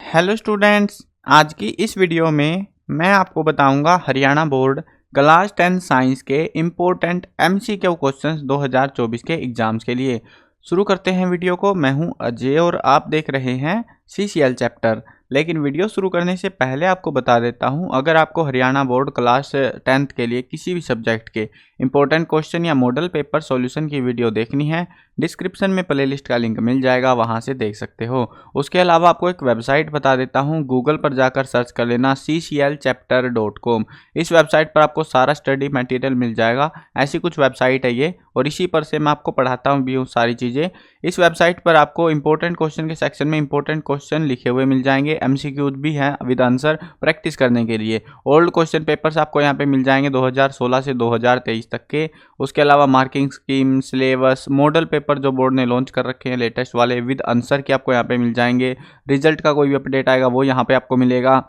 Hello students, आज की इस वीडियो में मैं आपको बताऊंगा हरियाणा बोर्ड क्लास 10 साइंस के इम्पोर्टेंट एमसीक्यू क्वेश्चंस 2024 के एग्जाम्स के लिए। शुरू करते हैं वीडियो को। मैं हूं अजय और आप देख रहे हैं सीसीएल चैप्टर। लेकिन वीडियो शुरू करने से पहले आपको बता देता हूं, अगर आपको हरियाणा बोर्ड क्लास 10th के लिए किसी भी सब्जेक्ट के इंपॉर्टेंट क्वेश्चन या मॉडल पेपर सॉल्यूशन की वीडियो देखनी है, डिस्क्रिप्शन में प्लेलिस्ट का लिंक मिल जाएगा, वहां से देख सकते हो। उसके अलावा आपको एक वेबसाइट बता देता हूं, गूगल पर जाकर सर्च कर लेना cclchapter.com। इस वेबसाइट पर आपको सारा स्टडी मटेरियल मिल जाएगा। ऐसी कुछ वेबसाइट है ये, और इसी पर से मैं आपको पढ़ाता हूँ भी हूँ सारी चीज़ें। इस वेबसाइट पर आपको इंपॉर्टेंट क्वेश्चन के सेक्शन में इंपॉर्टेंट क्वेश्चन लिखे हुए मिल जाएंगे, एमसीक्यूज भी हैं विद आंसर प्रैक्टिस करने के लिए। ओल्ड क्वेश्चन पेपर्स आपको यहाँ पे मिल जाएंगे 2016 से 2023 तक के। उसके अलावा marking scheme, syllabus, model paper जो बोर्ड ने लॉन्च कर रखे हैं लेटेस्ट वाले विद आंसर के आपको यहाँ पे मिल जाएंगे। रिजल्ट का कोई भी अपडेट आएगा वो यहाँ पे आपको मिलेगा।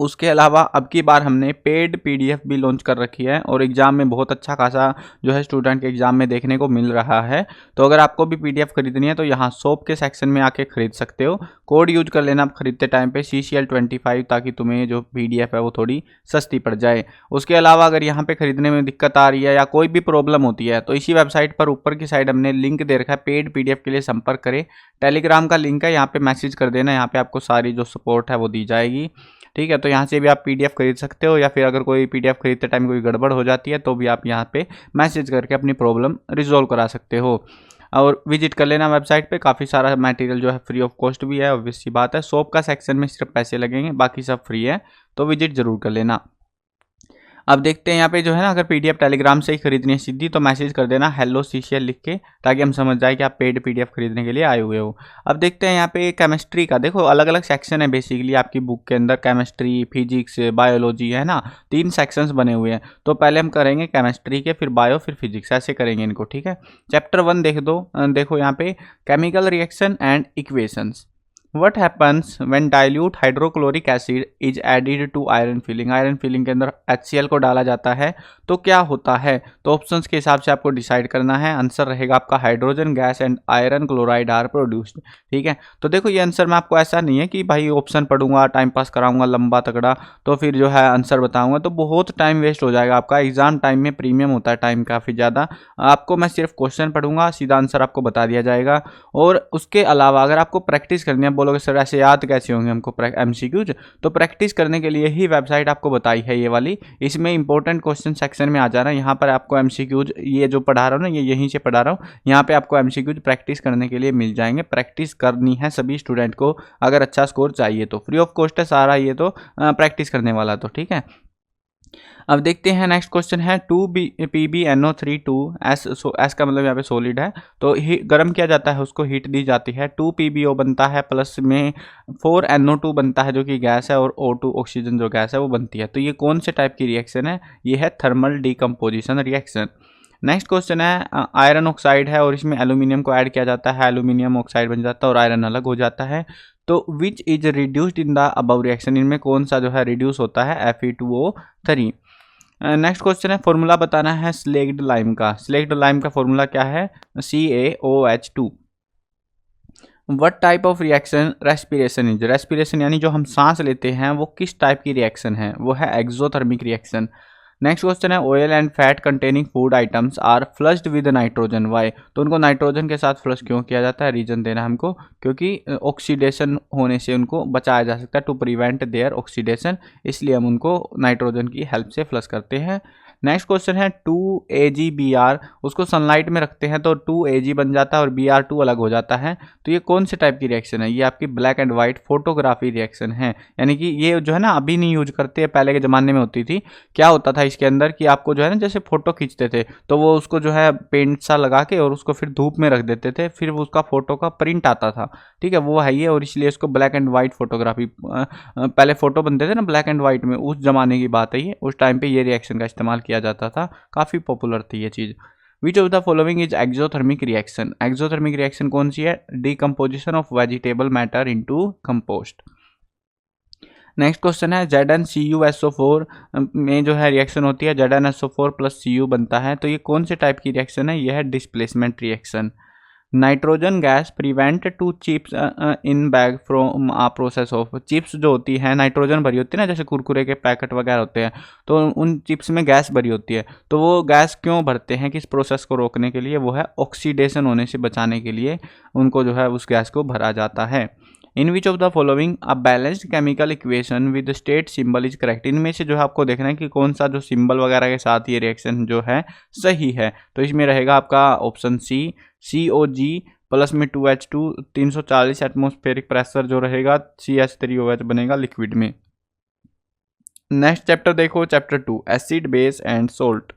उसके अलावा अब की बार हमने पेड पीडीएफ भी लॉन्च कर रखी है, और एग्जाम में बहुत अच्छा खासा जो है स्टूडेंट के एग्जाम में देखने को मिल रहा है। तो अगर आपको भी पीडीएफ खरीदनी है तो यहाँ शॉप के सेक्शन में आके खरीद सकते हो। कोड यूज कर लेना आप खरीदते टाइम पे CCL25, ताकि तुम्हें जो पीडीएफ है वो थोड़ी सस्ती पड़ जाए। उसके अलावा अगर यहाँ पे खरीदने में दिक्कत आ रही है या कोई भी प्रॉब्लम होती है तो इसी वेबसाइट पर ऊपर की साइड हमने लिंक दे रखा है, पेड पीडीएफ के लिए संपर्क करें। टेलीग्राम का लिंक है, यहाँ पे मैसेज कर देना, यहाँ पे आपको सारी जो सपोर्ट है वो दी जाएगी। ठीक है, तो यहाँ से भी आप पीडीएफ खरीद सकते हो, या फिर अगर कोई पीडीएफ खरीदते टाइम कोई गड़बड़ हो जाती है तो भी आप यहाँ पे मैसेज करके अपनी प्रॉब्लम रिजॉल्व करा सकते हो। और विजिट कर लेना वेबसाइट पे, काफ़ी सारा मटेरियल जो है फ्री ऑफ कॉस्ट भी है। ऑब्वियस सी बात है, शॉप का सेक्शन में सिर्फ पैसे लगेंगे, बाकी सब फ्री है, तो विजिट जरूर कर लेना। अब देखते हैं यहाँ पे जो है ना, अगर पीडीएफ टेलीग्राम से ही खरीदनी है सीधी तो मैसेज कर देना हेलो सीसीएल लिख के, ताकि हम समझ जाए कि आप पेड पीडीएफ खरीदने के लिए आए हुए हो। अब देखते हैं यहाँ पे केमिस्ट्री का। देखो अलग अलग सेक्शन है बेसिकली आपकी बुक के अंदर, केमिस्ट्री, फिजिक्स, बायोलॉजी, है ना, 3 सेक्शंस बने हुए हैं। तो पहले हम करेंगे केमिस्ट्री के, फिर बायो, फिर फिजिक्स, ऐसे करेंगे इनको। ठीक है, चैप्टर 1 देख दो। देखो यहाँ पे chemical reaction and equations. What happens when dilute hydrochloric acid is added to iron filling? Iron filling के अंदर HCl को डाला जाता है तो क्या होता है? तो ऑप्शंस के हिसाब से आपको डिसाइड करना है। आंसर रहेगा आपका hydrogen gas and iron chloride are produced. ठीक है, तो देखो ये आंसर में आपको ऐसा नहीं है कि भाई ऑप्शन पढ़ूंगा, टाइम पास कराऊंगा लंबा तगड़ा, तो फिर जो है आंसर बताऊंगा, तो बहुत टाइम वेस्ट हो जाएगा आपका। एग्जाम टाइम में प्रीमियम होता है टाइम काफ़ी ज़्यादा। आपको मैं सिर्फ क्वेश्चन पढ़ूंगा, सीधा आंसर आपको बता दिया जाएगा। और उसके अलावा अगर आपको प्रैक्टिस करनी है, बोलोगे सर ऐसे याद कैसे होंगे हमको एमसीक्यूज, तो प्रैक्टिस करने के लिए ही वेबसाइट आपको बताई है ये वाली। इसमें इंपॉर्टेंट क्वेश्चन सेक्शन में आ जाना, यहाँ पर आपको एमसीक्यूज ये जो पढ़ा रहा हूँ ना, ये यहीं से पढ़ा रहा हूँ, यहाँ पे आपको एमसीक्यूज प्रैक्टिस करने के लिए मिल जाएंगे। प्रैक्टिस करनी है सभी स्टूडेंट को, अगर अच्छा स्कोर चाहिए तो। फ्री ऑफ कॉस्ट है सारा ये, तो प्रैक्टिस करने वाला तो। ठीक है, अब देखते हैं नेक्स्ट क्वेश्चन है 2PbNO3 2S। एस का मतलब यहाँ पे सॉलिड है, तो गर्म किया जाता है, उसको हीट दी जाती है। 2PbO बनता है, प्लस में 4NO2 बनता है जो कि गैस है, और O2 ऑक्सीजन जो गैस है वो बनती है। तो ये कौन से टाइप की रिएक्शन है? ये है thermal decomposition reaction. Next question है आयरन ऑक्साइड है, और इसमें एल्यूमिनियम को ऐड किया जाता है, एल्यूमिनियम ऑक्साइड बन जाता है और आयरन अलग हो जाता है। तो which is reduced in the above reaction, इनमें कौन सा जो है रिड्यूस होता है? Fe2O3। नेक्स्ट क्वेश्चन है फॉर्मूला बताना है स्लेक्ड लाइम का। स्लेक्ड लाइम का फॉर्मूला क्या है? CaOH2। What type of reaction respiration is? Respiration यानी जो हम सांस लेते हैं वो किस टाइप की रिएक्शन है? वो है एक्सोथर्मिक रिएक्शन। नेक्स्ट क्वेश्चन है oil and fat containing food items are flushed with nitrogen, why? तो उनको नाइट्रोजन के साथ फ्लश क्यों किया जाता है? रीजन देना हमको, क्योंकि ऑक्सीडेशन होने से उनको बचाया जा सकता है, टू प्रिवेंट देयर ऑक्सीडेशन, इसलिए हम उनको नाइट्रोजन की हेल्प से फ्लश करते हैं। नेक्स्ट क्वेश्चन है 2AgBr, उसको सनलाइट में रखते हैं तो 2Ag बन जाता है और Br2 अलग हो जाता है। तो ये कौन से टाइप की रिएक्शन है? ये आपकी black and white photography reaction है। यानी कि ये जो है ना अभी नहीं यूज करते, पहले के ज़माने में होती थी। क्या होता था इसके अंदर कि आपको जो है ना जैसे फोटो खींचते थे तो वो उसको जो है पेंट सा लगा के और उसको फिर धूप में रख देते थे, फिर वो उसका फोटो का प्रिंट आता था। ठीक है, वो है ये, और इसलिए इसको ब्लैक एंड वाइट फोटोग्राफी, पहले फोटो बनते थे ना ब्लैक एंड वाइट में, उस जमाने की बात है ये। उस टाइम पे ये रिएक्शन का इस्तेमाल किया जाता था, काफ़ी पॉपुलर थी ये चीज़। Which of the following is exothermic reaction? Exothermic reaction कौन सी है? Decomposition of vegetable matter into compost. Next question है ZnCuSO4 में जो है रिएक्शन होती है, ZnSO4 प्लस Cu बनता है, तो ये कौन से टाइप की रिएक्शन है? ये है displacement reaction. Nitrogen gas prevent to chips in bag from a process of. Chips जो होती है नाइट्रोजन भरी होती है ना, जैसे कुरकुरे के पैकेट वगैरह होते हैं, तो उन चिप्स में गैस भरी होती है। तो वो गैस क्यों भरते हैं, किस प्रोसेस को रोकने के लिए? वो है ऑक्सीडेशन होने से बचाने के लिए उनको जो है उस गैस को भरा जाता है। In which of the following a balanced chemical equation with state symbol is correct. इनमें से जो है आपको देखना है कि कौन सा जो सिंबल वगैरह के साथ ये रिएक्शन जो है सही है। तो इसमें रहेगा आपका ऑप्शन सी, COG प्लस में 2H2, 340 एटमोस्फेरिक प्रेशर जो रहेगा, CH3OH बनेगा लिक्विड में। नेक्स्ट चैप्टर देखो, chapter 2 acid base and salt.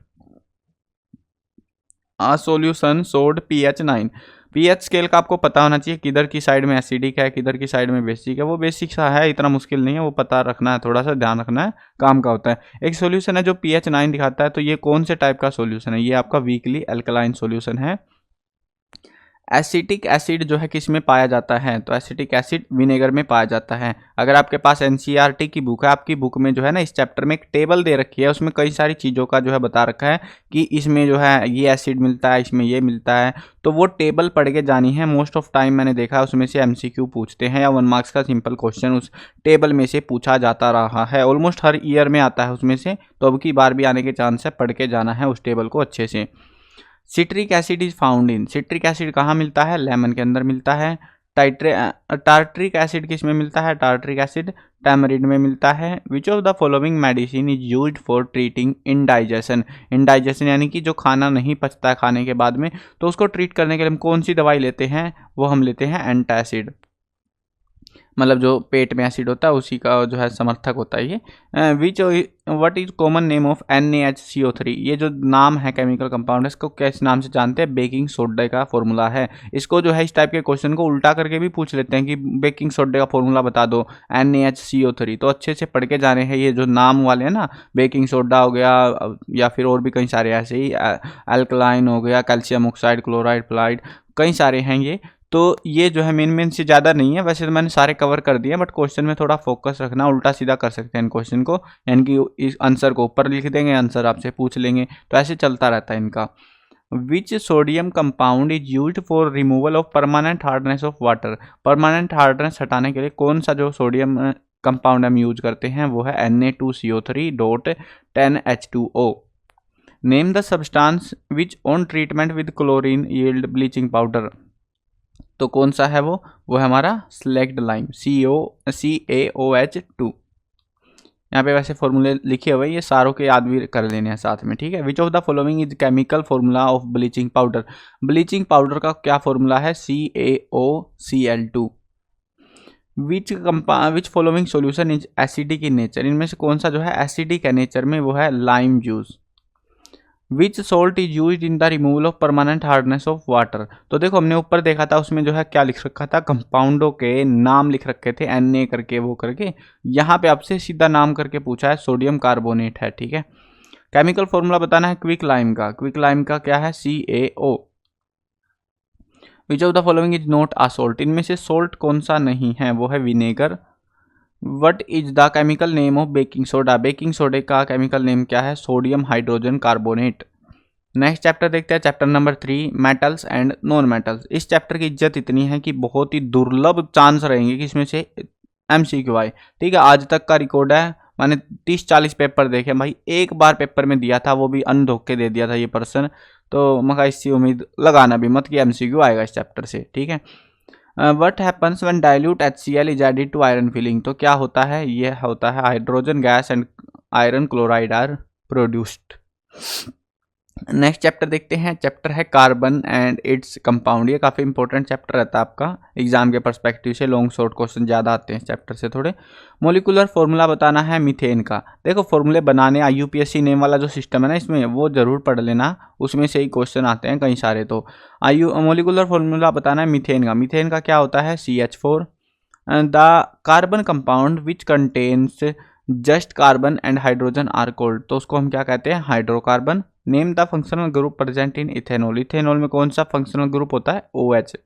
A solution showed pH 9। pH scale का आपको पता होना चाहिए, किधर की साइड में एसिडिक है, किधर की साइड में बेसिक है। वो बेसिक सा है, इतना मुश्किल नहीं है, वो पता रखना है, थोड़ा सा ध्यान रखना है, काम का होता है। एक सॉल्यूशन है जो pH 9 दिखाता है, तो ये कौन से टाइप का सॉल्यूशन है? ये आपका वीकली अल्कलाइन सॉल्यूशन है। एसिटिक एसिड जो है किस में पाया जाता है? तो एसिटिक एसिड विनेगर में पाया जाता है। अगर आपके पास NCERT की बुक है, आपकी बुक में जो है ना इस चैप्टर में एक टेबल दे रखी है, उसमें कई सारी चीज़ों का जो है बता रखा है कि इसमें जो है ये एसिड मिलता है, इसमें ये मिलता है। तो वो टेबल पढ़ के जानी है। मोस्ट ऑफ टाइम मैंने देखा है उसमें से MCQ पूछते हैं या 1 मार्क्स का सिंपल क्वेश्चन उस टेबल में से पूछा जाता रहा है। ऑलमोस्ट हर ईयर में आता है उसमें से, तो अब की बार भी आने के चांस है, पढ़ के जाना है उस टेबल को अच्छे से। Citric acid is found in. Citric acid कहाँ मिलता है? लेमन के अंदर मिलता है। टार्ट्रिक एसिड किस में मिलता है? टार्ट्रिक एसिड टैमरिंड में मिलता है। विच of the following medicine is used for treating indigestion. Indigestion यानी कि जो खाना नहीं पचता है खाने के बाद में, तो उसको ट्रीट करने के लिए हम कौन सी दवाई लेते हैं? वो हम लेते हैं एंटासिड, मतलब जो पेट में एसिड होता है उसी का जो है समर्थक होता है ये। विच what is common name of NaHCO3। ये जो नाम है केमिकल कंपाउंड, इसको किस नाम से जानते हैं? बेकिंग सोडा का फॉर्मूला है। इसको जो है इस टाइप के क्वेश्चन को उल्टा करके भी पूछ लेते हैं कि बेकिंग सोडा का फॉर्मूला बता दो, NaHCO3। तो अच्छे से पढ़ के जाने हैं ये जो नाम वाले हैं ना, बेकिंग सोडा हो गया या फिर और भी कई सारे ऐसे ही, अल्कलाइन हो गया, कैल्शियम ऑक्साइड, क्लोराइड, फ्लाइड, कई सारे हैं ये। तो ये जो है मेन से ज़्यादा नहीं है, वैसे तो मैंने सारे कवर कर दिए, बट क्वेश्चन में थोड़ा फोकस रखना, उल्टा सीधा कर सकते हैं इन क्वेश्चन को, यानी कि इस आंसर को ऊपर लिख देंगे, आंसर आपसे पूछ लेंगे, तो ऐसे चलता रहता है इनका। Which sodium compound is used for removal of permanent hardness of water. Permanent hardness हटाने के लिए कौन सा जो सोडियम कंपाउंड हम यूज करते हैं? वो है Na2CO3.10H2O। Name the substance which on treatment with chlorine yield bleaching powder. तो कौन सा है वो है हमारा स्लेक्ड लाइम, CaOH2। यहाँ पे वैसे फॉर्मूले लिखे हुए, ये सारों के याद भी कर लेने हैं साथ में, ठीक है। विच of the following is chemical formula of bleaching powder. Bleaching powder का क्या फॉर्मूला है? CaOCl2। Which following solution is acidic in nature. इनमें से कौन सा जो है एसिडिक है नेचर में? वो है lime juice. Which salt is use in the removal of permanent hardness of water. तो देखो हमने ऊपर देखा था, उसमें जो है क्या लिख रखा था? कंपाउंडों के नाम लिख रखे थे, Na करके वो करके। यहाँ पे आपसे सीधा नाम करके पूछा है, सोडियम कार्बोनेट है, ठीक है। केमिकल फॉर्मूला बताना है क्विक लाइम का। क्विक लाइम का क्या है? CaO। Which of the following is not a salt. इनमें से सोल्ट कौन सा नहीं है? वो है vinegar. What is the chemical name of baking soda. Baking सोडे का केमिकल नेम क्या है? Sodium hydrogen carbonate. Next chapter देखते हैं, chapter number 3 metals and non metals. इस चैप्टर की इज्जत इतनी है कि बहुत ही दुर्लभ चांस रहेंगे कि इसमें से MCQ आए, ठीक है। आज तक का रिकॉर्ड है, मैंने 30-40 पेपर देखे भाई, एक बार पेपर में दिया था, वो भी अनधोखे दे दिया था ये पर्सन। तो मगर इससे उम्मीद लगाना भी मत कि MCQ आएगा इस चैप्टर से, ठीक है। What happens when dilute HCl is added to iron filing. तो क्या होता है? ये होता है hydrogen gas and iron chloride are produced. Next chapter देखते हैं, चैप्टर है कार्बन एंड इट्स कंपाउंड। ये काफ़ी इंपॉर्टेंट चैप्टर रहता है आपका एग्जाम के पर्सपेक्टिव से, लॉन्ग शॉर्ट क्वेश्चन ज़्यादा आते हैं इस चैप्टर से थोड़े। मोलिकुलर फार्मूला बताना है मीथेन का। देखो फॉर्मूले बनाने IUPAC नेम वाला जो सिस्टम है ना, इसमें वो जरूर पढ़ लेना, उसमें से ही क्वेश्चन आते हैं कई सारे। तो मोलिकुलर फार्मूला बताना है मीथेन का। मीथेन का क्या होता है? CH4। The carbon compound which contains just carbon and hydrogen are called. तो उसको हम क्या कहते हैं? Hydrocarbon. Name the functional group present in ethanol. Ethanol में कौन सा फंक्शनल ग्रुप होता है? OH।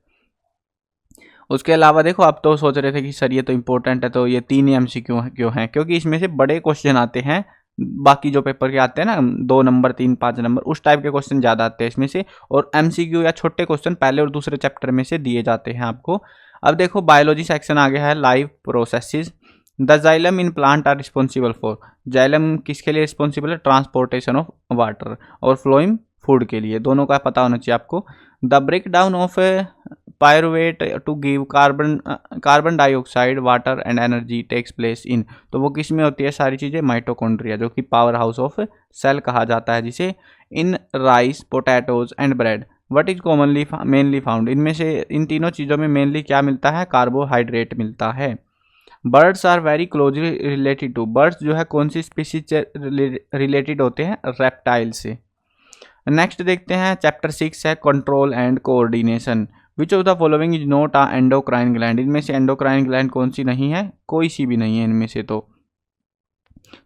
उसके अलावा देखो आप तो सोच रहे थे कि सर ये तो इंपॉर्टेंट है, तो ये 3 MCQ क्यों हैं? क्योंकि इसमें से बड़े क्वेश्चन आते हैं बाकी जो पेपर के आते हैं ना 2 नंबर 3 5 नंबर, उस टाइप के क्वेश्चन ज़्यादा आते हैं इसमें से, और एमसीक्यू या छोटे क्वेश्चन पहले और दूसरे चैप्टर में से दिए जाते हैं आपको। अब देखो बायोलॉजी सेक्शन आ गया है, live processes. The xylem in plant are responsible for, xylem किसके लिए रिस्पॉन्सिबल है? ट्रांसपोर्टेशन ऑफ वाटर और फ्लोइंग फूड के लिए, दोनों का पता होना चाहिए आपको। The break down of pyruvate to give carbon dioxide water and energy takes place in, तो वो किस में होती है सारी चीज़ें? माइटोकॉन्ड्रिया, जो कि पावर हाउस ऑफ सेल कहा जाता है जिसे। In rice, potatoes and bread what is commonly mainly found, इनमें से इन तीनों चीज़ों में मेनली क्या मिलता है? कार्बोहाइड्रेट मिलता है। Birds are very closely related to, birds जो है कौन सी स्पीसीज रिलेटेड होते हैं? रेप्टाइल से। नेक्स्ट देखते हैं चैप्टर 6 है control and coordination. Which of the following is not a endocrine gland, इनमें से एंडोक्राइन ग्लैंड कौन सी नहीं है? कोई सी भी नहीं है इनमें से।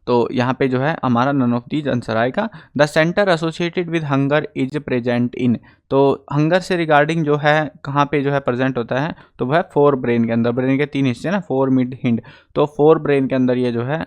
तो यहाँ पे जो है हमारा नन ऑफ दीज आंसर आएगा। The centre associated with hunger is present in, तो हंगर से रिगार्डिंग जो है कहाँ पे जो है प्रेजेंट होता है? तो वह फोर ब्रेन के अंदर, ब्रेन के 3 हिस्से ना, फोर मिड हिंड, तो फोर ब्रेन के अंदर ये जो है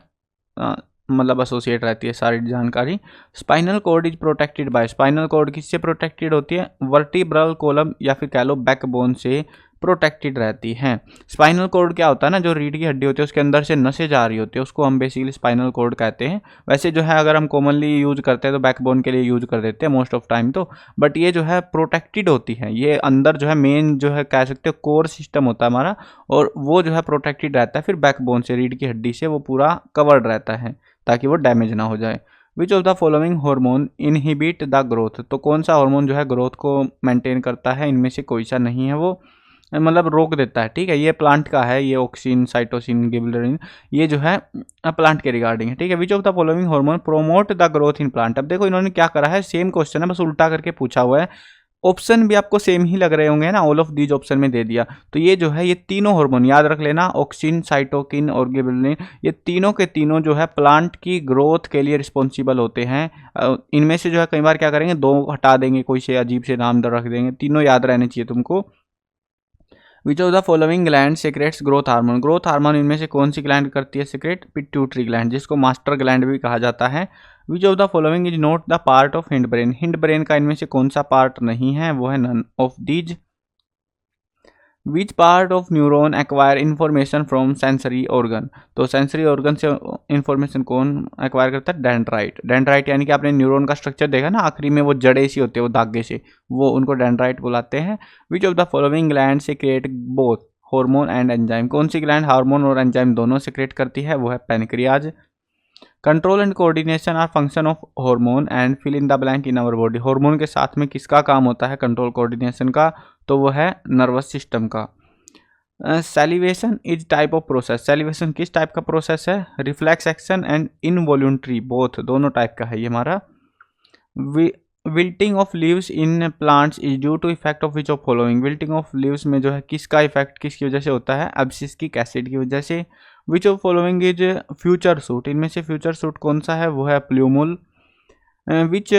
मतलब एसोसिएट रहती है सारी जानकारी। Spinal cord is protected by, spinal cord किससे प्रोटेक्टेड होती है? वर्टिब्रल कॉलम या फिर कह लो बैकबोन से प्रोटेक्टेड रहती हैं। स्पाइनल कॉर्ड क्या होता है ना, जो रीढ़ की हड्डी होती है उसके अंदर से नसें जा रही होती है, उसको हम बेसिकली स्पाइनल कॉर्ड कहते हैं। वैसे जो है अगर हम कॉमनली यूज करते हैं तो बैकबोन के लिए यूज कर देते हैं मोस्ट ऑफ टाइम तो, बट ये जो है प्रोटेक्टेड होती है, ये अंदर जो है मेन जो है कह सकते हो कोर सिस्टम होता है हमारा, और वो जो है प्रोटेक्टेड रहता है फिर बैकबोन से, रीढ़ की हड्डी से वो पूरा कवर्ड रहता है ताकि वो डैमेज ना हो जाए। विच of the following hormone inhibit the growth, तो कौन सा हार्मोन जो है ग्रोथ को मेंटेन करता है? इनमें से कोई सा नहीं है, वो मतलब रोक देता है। ठीक है, ये प्लांट का है, ये ऑक्सिन, साइटोसिन, गिबरेलिन, ये जो है प्लांट के रिगार्डिंग है। ठीक है, विच of the following hormone promote the growth in plant. अब देखो इन्होंने क्या करा है, सेम क्वेश्चन है बस उल्टा करके पूछा हुआ है, ऑप्शन भी आपको सेम ही लग रहे होंगे ना, ऑल ऑफ दीज ऑप्शन में दे दिया। तो ये जो है ये तीनों हार्मोन याद रख लेना, ऑक्सिन, साइटोकिन और गिबरेलिन, ये तीनों के तीनों जो है प्लांट की ग्रोथ के लिए रिस्पॉन्सिबल होते हैं। इनमें से जो है कई बार क्या करेंगे, 2 हटा देंगे, कोई से अजीब से नाम रख देंगे, तीनों याद रहने चाहिए तुमको। विच of the following gland secrets growth hormone, growth hormone इनमें से कौन सी ग्लैंड करती है सेक्रेट? पिट्यूटरी ग्लैंड, जिसको मास्टर ग्लैंड भी कहा जाता है। विच of the following is not the part of hind brain, hind brain का इनमें से कौन सा पार्ट नहीं है? वो है none of these. Which part of neuron acquire information from sensory organ, तो सेंसरी ऑर्गन से इंफॉर्मेशन कौन एक्वायर करता है? डेंड्राइट, डेंड्राइट यानी कि आपने न्यूरॉन का स्ट्रक्चर देखा ना, आखिरी में वो जड़े सी होते हैं वो धागे से, वो उनको डेंड्राइट बुलाते हैं। Which of the following gland से create both hormone and enzyme, कौन सी ग्लैंड हार्मोन और एंजाइम दोनों सेक्रेट करती है? वो है pancreas. Control and coordination are function of hormone and fill in the blank in our body, hormone के साथ में किसका काम होता है कंट्रोल कोऑर्डिनेशन का? तो वो है नर्वस सिस्टम का। Salivation is type of process, salivation किस टाइप का प्रोसेस है? Reflex action and involuntary, both, दोनों टाइप का है ये हमारा। Wilting of leaves in plants is due to effect of which of following, wilting of leaves में जो है किसका इफेक्ट किसकी वजह से होता है? एब्सिसिक एसिड की वजह से। Which of following is future shoot, इनमें से फ्यूचर सूट कौन सा है? वो है plumule. Which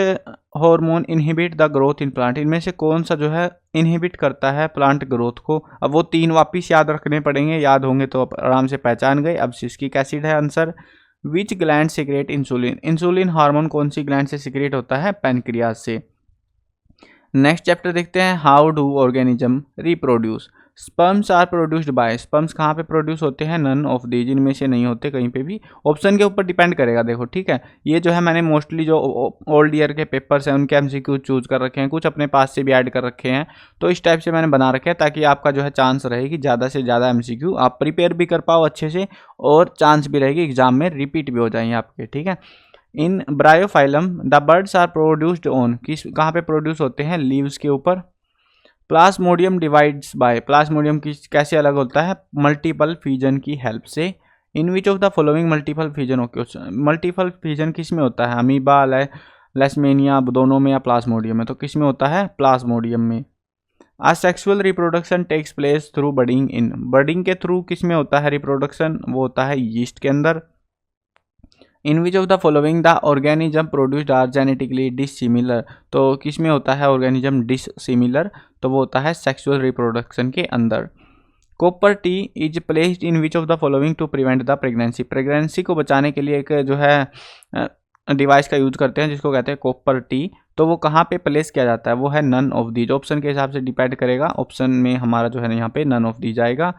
hormone inhibit the growth in plant, इनमें से कौन सा जो है इनहिबिट करता है प्लांट ग्रोथ को? अब वो 3 वापिस याद रखने पड़ेंगे, याद होंगे तो आप आराम से पहचान गए। अब सिस्किक एसिड है आंसर। विच gland secret insulin, insulin hormone कौन सी ग्लैंड से सीक्रेट होता है? पैनक्रियाज से। नेक्स्ट चैप्टर देखते हैं, how do organism reproduce. Sperms are produced by, sperms कहाँ पे प्रोड्यूस होते हैं? नन ऑफ दीज, इनमें से नहीं होते कहीं पे भी, ऑप्शन के ऊपर डिपेंड करेगा। देखो ठीक है, ये जो है मैंने मोस्टली जो ओल्ड ईयर के पेपर्स हैं उनके एमसीक्यू चूज कर रखे हैं, कुछ अपने पास से भी ऐड कर रखे हैं, तो इस टाइप से मैंने बना रखे हैं ताकि आपका जो है चांस रहे कि ज़्यादा से ज़्यादा एमसीक्यू आप प्रिपेयर भी कर पाओ अच्छे से, और चांस भी रहेगी एग्जाम में रिपीट भी हो जाएंगे आपके। ठीक है, in bryophyllum the buds are produced on, किस कहाँ पे प्रोड्यूस होते हैं? लीव्स के ऊपर। प्लाज्मोडियम डिवाइड्स बाय, प्लाज्मोडियम किस कैसे अलग होता है? मल्टीपल फ्यूजन की हेल्प से। In which of the following multiple fusion, okay multiple fusion किस में होता है? अमीबा, लेशमेनिया, दोनों में, या प्लाज्मोडियम में? तो किस में होता है? प्लाज्मोडियम में। Asexual reproduction takes place through budding in, budding के थ्रू किस में होता है रिप्रोडक्शन? वो होता है यीस्ट के अंदर। In which of the following the organism produced are genetically dissimilar, तो किस में होता है ऑर्गेनिज्म डिसिमिलर? तो वो होता है सेक्सुअल रिप्रोडक्शन के अंदर। Copper T is placed in which of the following to prevent the pregnancy. Pregnancy को बचाने के लिए एक जो है डिवाइस का यूज करते हैं जिसको कहते हैं कॉपर टी। तो वो कहाँ पे प्लेस किया जाता है, वो है नन ऑफ दीज। ऑप्शन के हिसाब से डिपेंड करेगा, ऑप्शन में हमारा जो है यहाँ पे नन ऑफ दीज आएगा।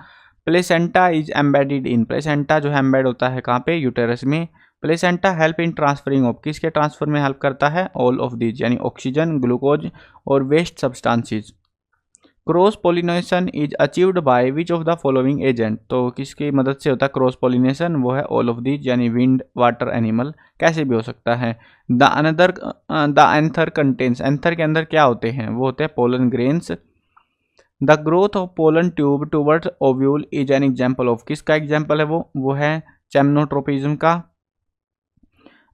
Placenta is embedded in, placenta जो है एम्बेड होता है कहाँ पे, यूटेरस में। Placenta help in transferring of, किसके ट्रांसफर में हेल्प करता है, ऑल ऑफ दीज, यानी ऑक्सीजन, ग्लूकोज और waste substances. Cross pollination is achieved by which of the following agent, तो किसकी मदद से होता है क्रॉस पोलिनेशन, वो है ऑल ऑफ दीज, यानी विंड, वाटर, एनिमल, कैसे भी हो सकता है। द एंथर कंटेन्स, एंथर के अंदर क्या होते हैं, वो होते हैं pollen grains. The growth of pollen tube towards ovule is an example of, किसका एग्जाम्पल है वो है चेमनोट्रोपिज्म का।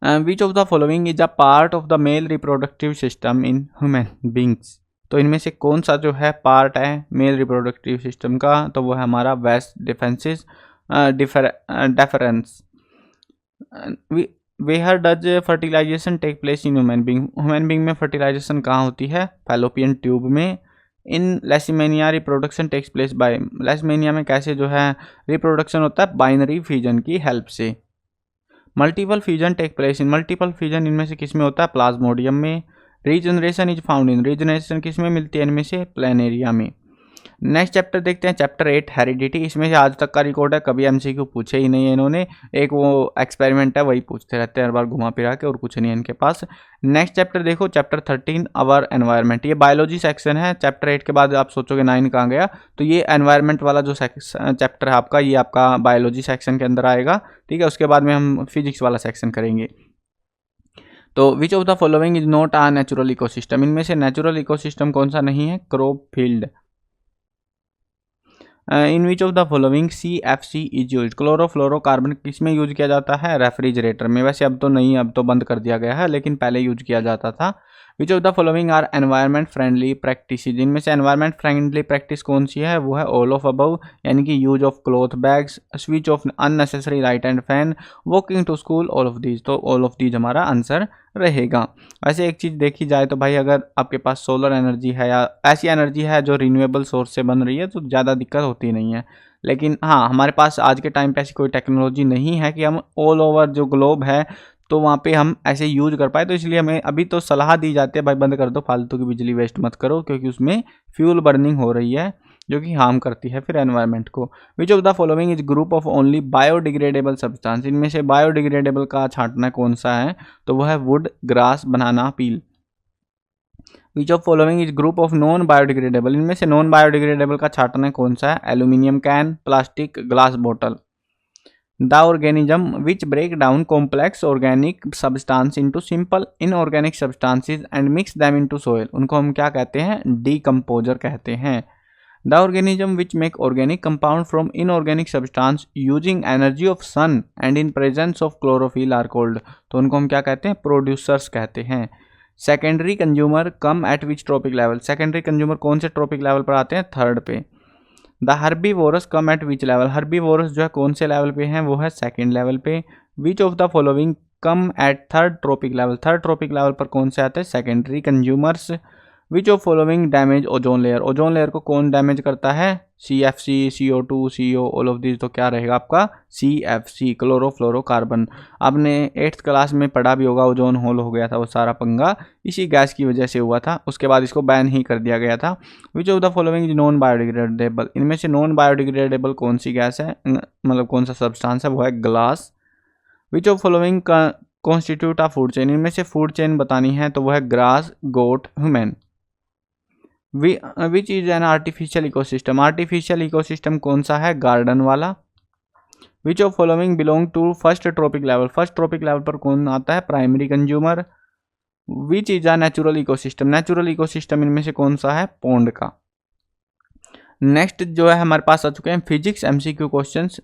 विच of the following is a part of the male reproductive system in human beings, तो इनमें से कौन सा जो है पार्ट है मेल रिप्रोडक्टिव सिस्टम का, तो वो है हमारा waste defences difference. Where does fertilization take place in human being, human being में फर्टिलाइजेशन कहाँ होती है, फैलोपियन ट्यूब में। In leishmania reproduction takes place by, leishmania में कैसे जो है रिप्रोडक्शन होता है, बाइनरी फ्यूजन की हेल्प से। Multiple fusion take place in, multiple fusion इनमें से किस में होता है, प्लाज्मोडियम में। Regeneration is found in, regeneration किस में मिलती है, इनमें से प्लेनेरिया में। नेक्स्ट चैप्टर देखते हैं, चैप्टर 8 हेरिडिटी। इसमें से आज तक का रिकॉर्ड है, कभी एमसीक्यू पूछे ही नहीं है इन्होंने, एक वो एक्सपेरिमेंट है वही पूछते रहते हैं हर बार घुमा फिरा के, और कुछ नहीं है इनके पास। नेक्स्ट चैप्टर देखो, चैप्टर 13 अवर एनवायरनमेंट, ये बायोलॉजी सेक्शन है। चैप्टर 8 के बाद आप सोचोगे 9 कहाँ गया, तो ये एनवायरनमेंट वाला जो चैप्टर है आपका, ये आपका बायोलॉजी सेक्शन के अंदर आएगा, ठीक है। उसके बाद में हम फिजिक्स वाला सेक्शन करेंगे। तो विच of the following is not a natural ecosystem, इनमें से नेचुरल इकोसिस्टम कौन सा नहीं है, crop field. In which of the following CFC is use, chlorofluorocarbon किस में यूज किया जाता है, रेफ्रिजरेटर में। वैसे अब तो नहीं, अब तो बंद कर दिया गया है, लेकिन पहले यूज किया जाता था। Which of the following are environment friendly practice, इनमें से एनवायरमेंट फ्रेंडली प्रैक्टिस कौन सी है, वो है ऑल ऑफ अबव, यानी कि use of cloth bags, switch off unnecessary light and fan, walking to school, all of these. तो ऑल ऑफ दीज हमारा आंसर रहेगा। वैसे एक चीज़ देखी जाए तो भाई, अगर आपके पास सोलर एनर्जी है या ऐसी एनर्जी है जो रिन्यूएबल सोर्स से बन रही है, तो ज़्यादा दिक्कत होती नहीं है। लेकिन हाँ, हमारे पास आज के टाइम पे ऐसी कोई टेक्नोलॉजी नहीं है कि हम ऑल ओवर जो ग्लोब है तो वहाँ पे हम ऐसे यूज कर पाए, तो इसलिए हमें अभी तो सलाह दी जाती है भाई बंद कर दो, फालतू की बिजली वेस्ट मत करो, क्योंकि उसमें फ्यूल बर्निंग हो रही है जो कि हार्म करती है फिर एनवायरनमेंट को। विच of the following is group of only biodegradable substance, इनमें से बायोडिग्रेडेबल का छांटना कौन सा है, तो वह है wood, grass, banana, peel. Which of following is group of non biodegradable, इनमें से नॉन बायोडिग्रेडेबल का छांटना कौन सा है, एल्यूमिनियम कैन, प्लास्टिक, ग्लास बोतल। The organism which break down complex organic substance into simple inorganic substances and mix them into soil, उनको हम क्या कहते हैं, डीकम्पोजर कहते हैं। The organism which make organic compound from inorganic substance using energy of sun and in presence of chlorophyll are called, तो उनको हम क्या कहते हैं, प्रोड्यूसर्स कहते हैं। Secondary consumer come at which trophic level, secondary consumer कौन से ट्रॉपिक लेवल पर आते हैं, थर्ड पे। The herbivores come at which level, herbivores जो है कौन से लेवल पे हैं, वो है सेकेंड लेवल पे। Which of the following come at third trophic level, third trophic level पर कौन से आते हैं, secondary consumers. Which of following damage ozone layer, ozone layer को कौन डैमेज करता है, CFC, CO2, CO, all of this, तो क्या रहेगा आपका CFC, क्लोरोफ्लोरोकार्बन। आपने 8th क्लास में पढ़ा भी होगा, ओजोन होल हो गया था वो सारा पंगा इसी गैस की वजह से हुआ था, उसके बाद इसको बैन ही कर दिया गया था। Which of the following is non biodegradable, इनमें से नॉन बायोडिग्रेडेबल कौन सी गैस है, मतलब कौन सा सब्सटेंस है, वो है glass. Which of following constitute of food chain, इनमें से फूड चेन बतानी है तो वो है grass, goat, human. Which is an artificial ecosystem, artificial ecosystem कौन सा है, गार्डन वाला। Which of following belong to first trophic level, first trophic level पर कौन आता है, primary consumer. Which is a natural ecosystem, natural ecosystem इनमें से कौन सा है, पोंड का। नेक्स्ट जो है हमारे पास आ चुके हैं फिजिक्स MCQ क्वेश्चंस।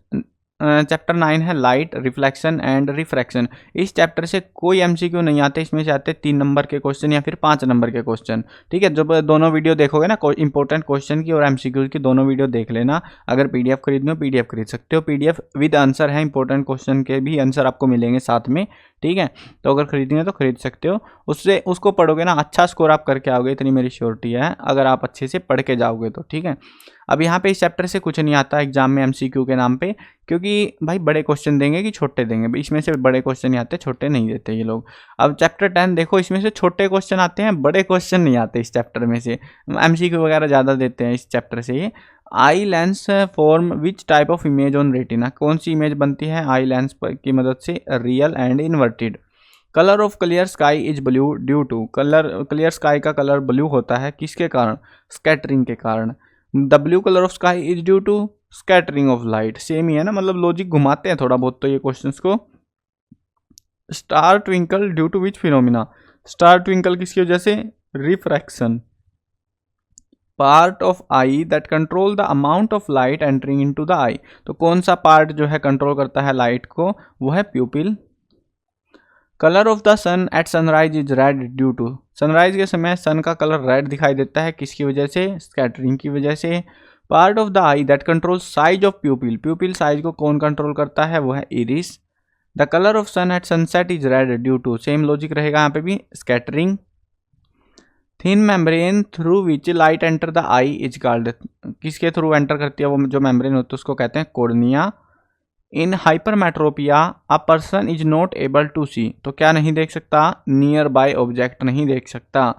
चैप्टर 9 है लाइट, रिफ्लेक्शन एंड रिफ्रैक्शन। इस चैप्टर से कोई MCQ नहीं आते, इसमें से आते 3 नंबर के क्वेश्चन या फिर 5 नंबर के क्वेश्चन, ठीक है। जब दोनों वीडियो देखोगे ना, इंपॉर्टेंट क्वेश्चन की और MCQ की दोनों वीडियो देख लेना। अगर PDF खरीदनी हो PDF खरीद सकते हो, PDF विद आंसर है, इंपॉर्टेंट क्वेश्चन के भी आंसर आपको मिलेंगे साथ में, ठीक है। तो अगर खरीदनी है तो खरीद सकते हो, उससे उसको पढ़ोगे ना अच्छा स्कोर आप करके आओगे, इतनी मेरी श्योरिटी है, अगर आप अच्छे से पढ़ के जाओगे तो, ठीक है। अब यहाँ पे इस चैप्टर से कुछ नहीं आता एग्जाम में MCQ के नाम पे, क्योंकि भाई बड़े क्वेश्चन देंगे कि छोटे देंगे, इसमें से बड़े क्वेश्चन नहीं आते, छोटे नहीं देते ये लोग। अब चैप्टर 10 देखो, इसमें से छोटे क्वेश्चन आते हैं, बड़े क्वेश्चन नहीं आते इस चैप्टर में से, MCQ वगैरह ज़्यादा देते हैं इस चैप्टर से। ये eye lens form which type of image on retina, कौन सी इमेज बनती है आई लेंस की मदद से, real and inverted. Colour of clear sky is blue due to, clear sky का कलर ब्लू होता है किसके कारण, स्कैटरिंग के कारण। The blue colour of sky is due to scattering of light, same ही है ना, मतलब लॉजिक घुमाते हैं थोड़ा बहुत तो ये क्वेश्चंस को। Star twinkle due to which phenomena, star twinkle किसकी वजह से, refraction. Part of eye that control the amount of light entering into the eye, तो कौन सा पार्ट जो है कंट्रोल करता है लाइट को, वो है pupil. Colour of the sun at sunrise is red due to, sunrise के समय सन का कलर रेड दिखाई देता है किसकी वजह से, स्कैटरिंग की वजह से। Part of the eye that control size of pupil, pupil size को कौन कंट्रोल करता है, वो है iris. The colour of sun at sunset is red due to, same logic रहेगा यहाँ पे भी, scattering. Thin membrane through which light enter the eye is called, किसके थ्रू एंटर करती है वो जो मेम्ब्रेन होती है उसको कहते हैं cornea. In hypermetropia a person is not able to see, तो क्या नहीं देख सकता, नियर बाय ऑब्जेक्ट नहीं देख सकता।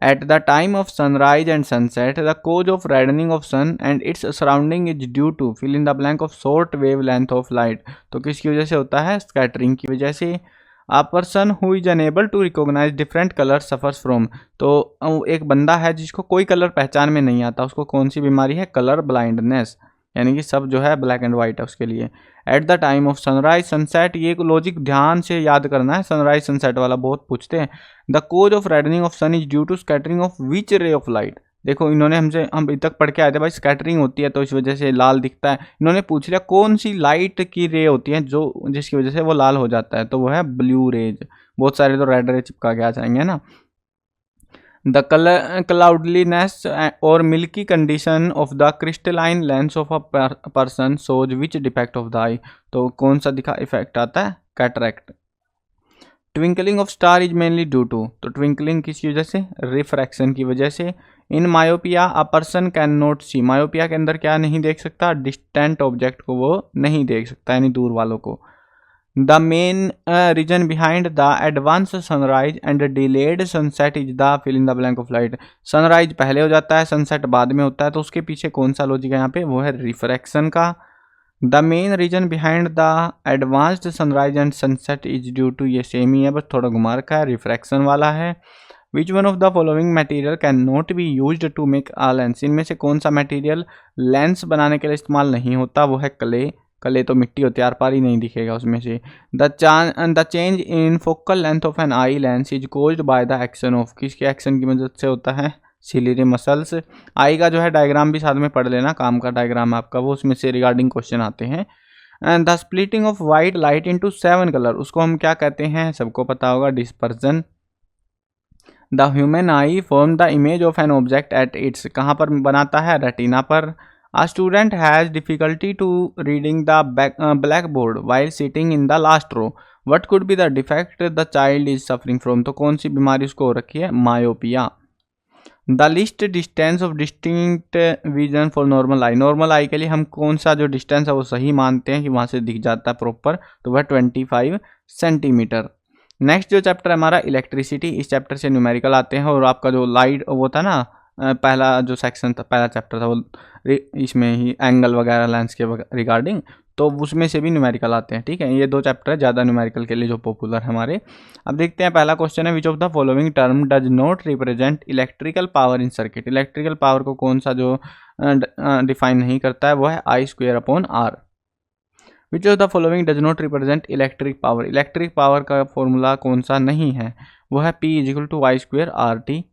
At the time of sunrise and sunset the cause of reddening of sun and its surrounding is due to fill in the blank of short wavelength of light, तो किसकी वजह से होता है, scattering की वजह से। A person who is unable to recognise different colour suffers from, तो एक बंदा है जिसको कोई कलर पहचान में नहीं आता, उसको कौन सी बीमारी है, कलर ब्लाइंडनेस, यानी कि सब जो है ब्लैक एंड वाइट है उसके लिए। Eight the time of sunrise sunset, ये लॉजिक ध्यान से याद करना है, सनराइज सनसेट वाला बहुत पूछते हैं। The cause of reddening of sun is due to scattering of which ray of light, देखो इन्होंने हम अभी तक पढ़ के आए थे भाई, स्कैटरिंग होती है तो इस वजह से लाल दिखता है, इन्होंने पूछ लिया कौन सी लाइट की रे होती है जो जिसकी वजह से वो लाल हो जाता है, तो वो है ब्लू रेज। बहुत सारे तो रेड रे चिपका के आ जाएंगे ना। द क्लाउडलीनेस और milky condition of the crystalline lens of a person shows which defect of the eye, तो कौन सा दिखा इफेक्ट आता है, cataract. Twinkling of star is mainly due to, तो ट्विंकलिंग किसकी वजह से, रिफ्रैक्शन की वजह से। In myopia a person can not see, myopia के अंदर क्या नहीं देख सकता, डिस्टेंट ऑब्जेक्ट को वो नहीं देख सकता, यानी दूर वालों को। The main reason behind the advance sunrise and delayed sunset is the fill in the blank of light, sunrise पहले हो जाता है सनसेट बाद में होता है, तो उसके पीछे कौन सा लॉजिक है यहाँ पे, वो है रिफ्रैक्शन का। The main reason behind the advanced sunrise and sunset is due to, ये सेम ही है बस थोड़ा घुमा रखा है, रिफ्रैक्शन वाला है। Which one of the following material can not be used to make a lens, इनमें से कौन सा मटेरियल लेंस बनाने के लिए इस्तेमाल नहीं होता, वो है क्ले। क्ले तो मिट्टी होती है, आर पार ही नहीं दिखेगा उसमें से। The change in focal length of an eye lens is caused by the action of, किसके एक्शन की मदद से होता है, सिलियरी मसल्स। आई का जो है डायग्राम भी साथ में पढ़ लेना, काम का डायग्राम आपका वो, उसमें से रिगार्डिंग क्वेश्चन आते हैं। And the splitting of white light into 7 colour, उसको हम क्या कहते हैं, सबको पता होगा, dispersion. The human I form the image of an object at its, कहाँ पर बनाता है, रेटिना पर। A student has difficulty to reading the blackboard while sitting in the last row. What could be the defect the child is suffering from? तो कौन सी बीमारी उसको हो रखी है, myopia. The least distance of distinct vision for normal eye, normal eye के लिए हम कौन सा जो डिस्टेंस है वो सही मानते हैं कि वहाँ से दिख जाता है प्रॉपर, तो वह 25 सेंटीमीटर। नेक्स्ट जो चैप्टर है हमारा इलेक्ट्रिसिटी, इस चैप्टर से न्यूमेरिकल आते हैं, और आपका जो लाइट वो था ना पहला जो सेक्शन था, पहला चैप्टर था वो इसमें ही एंगल वगैरह लेंस के रिगार्डिंग, तो उसमें से भी न्यूमेरिकल आते हैं, ठीक है। ये 2 चैप्टर है ज़्यादा न्यूमेरिकल के लिए जो पॉपुलर है हमारे। अब देखते हैं पहला क्वेश्चन है, विच of the following term does not represent electrical power in circuit, electrical power को कौन सा जो डिफाइन नहीं करता है, वो है I/R। Which of the following does not represent electric power, electric power का फॉर्मूला कौन सा नहीं है, वो है P = I²RT।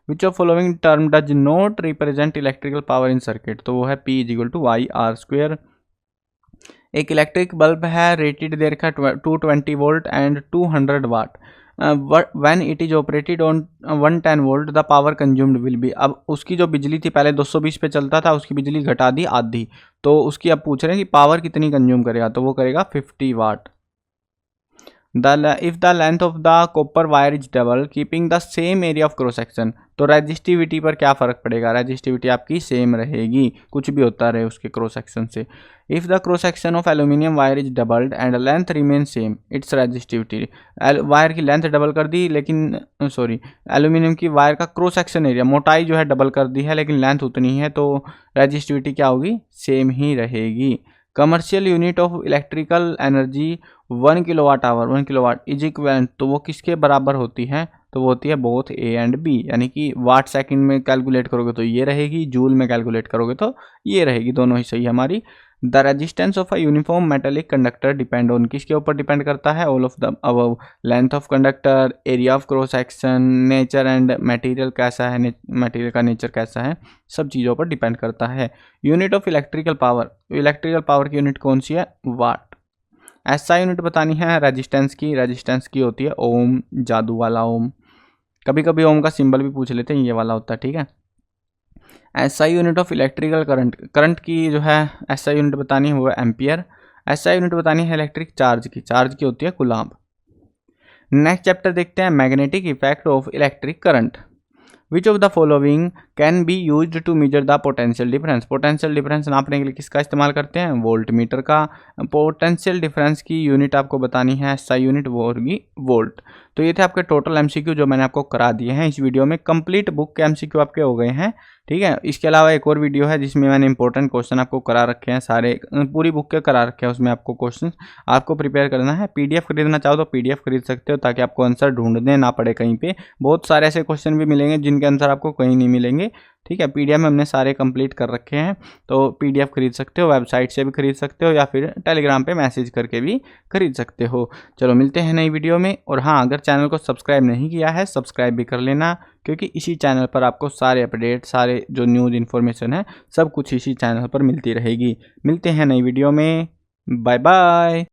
Which of following term does not represent electrical power in circuit, तो वो है P = IR²। एक इलेक्ट्रिक बल्ब है, रेटेड देर का 220 volt and 200 watt. When it is operated on 110 volt the power consumed will be, अब उसकी जो बिजली थी पहले 220 पे चलता था, उसकी बिजली घटा दी आधी, तो उसकी अब पूछ रहे हैं कि पावर कितनी कंज्यूम करेगा, तो वो करेगा 50 watt. If the length of the copper wire is double keeping the same area of cross section, तो रेजिस्टिविटी पर क्या फ़र्क पड़ेगा, रेजिस्टिविटी आपकी सेम रहेगी, कुछ भी होता रहे उसके क्रॉस सेक्शन से। If the cross section of aluminium wire is doubled and length remain same it's resistivity, wire की लेंथ डबल कर दी लेकिन एल्यूमिनियम की वायर का क्रॉस सेक्शन एरिया मोटाई जो है डबल कर दी है लेकिन लेंथ उतनी है, तो रेजिस्टिविटी क्या होगी, सेम ही रहेगी। Commercial unit of electrical energy 1 kilowatt hour, 1 kilowatt is equal, तो वो किसके बराबर होती है, तो वो होती है बोथ ए एंड बी, यानी कि वाट सेकंड में कैलकुलेट करोगे तो ये रहेगी, जूल में कैलकुलेट करोगे तो ये रहेगी, दोनों ही सही है हमारी। The resistance of a uniform metallic conductor depend on, किसके ऊपर डिपेंड करता है, all of the above, length of conductor, area of cross section, nature and material कैसा है, मटेरियल का नेचर कैसा है, सब चीज़ों पर डिपेंड करता है। Unit of electrical power, electrical power की यूनिट कौन सी है, वाट। एसआई यूनिट बतानी है रेजिस्टेंस की, रेजिस्टेंस की होती है ओम, जादू वाला ओम, कभी कभी ओम का सिंबल भी पूछ लेते हैं, ये वाला होता है, ठीक है। SI unit of electrical current, current की जो है एसआई यूनिट बतानी है वो है एम्पियर। एसआई यूनिट बतानी है इलेक्ट्रिक चार्ज की, चार्ज की होती है कूलम्ब। नेक्स्ट चैप्टर देखते हैं magnetic effect of electric current. Which of the following can be used to measure the potential difference, potential difference नापने के लिए किसका इस्तेमाल करते हैं, वोल्ट मीटर का। पोटेंशियल डिफरेंस की यूनिट आपको बतानी है एसआई यूनिट, वो होगी वोल्ट। तो ये थे आपके टोटल एमसीक्यू जो मैंने आपको करा दिए हैं इस वीडियो में, कंप्लीट बुक के एमसीक्यू आपके हो गए हैं, ठीक है। इसके अलावा एक और वीडियो है जिसमें मैंने इंपॉर्टेंट क्वेश्चन आपको करा रखे हैं, सारे पूरी बुक के करा रखे हैं, उसमें आपको क्वेश्चन आपको प्रिपेयर करना है। पीडीएफ खरीदना चाहो तो पीडीएफ खरीद सकते हो ताकि आपको आंसर ढूंढने ना पड़े कहीं पे, बहुत सारे ऐसे क्वेश्चन भी मिलेंगे जिनके आंसर आपको कहीं नहीं मिलेंगे, ठीक है। पीडीएफ में हमने सारे कंप्लीट कर रखे हैं, तो पीडीएफ खरीद सकते हो, वेबसाइट से भी खरीद सकते हो या फिर टेलीग्राम पे मैसेज करके भी खरीद सकते हो। चलो मिलते हैं नई वीडियो में, और हाँ अगर चैनल को सब्सक्राइब नहीं किया है सब्सक्राइब भी कर लेना, क्योंकि इसी चैनल पर आपको सारे अपडेट, सारे जो न्यूज़ इन्फॉर्मेशन है सब कुछ इसी चैनल पर मिलती रहेगी। मिलते हैं नई वीडियो में, बाय बाय।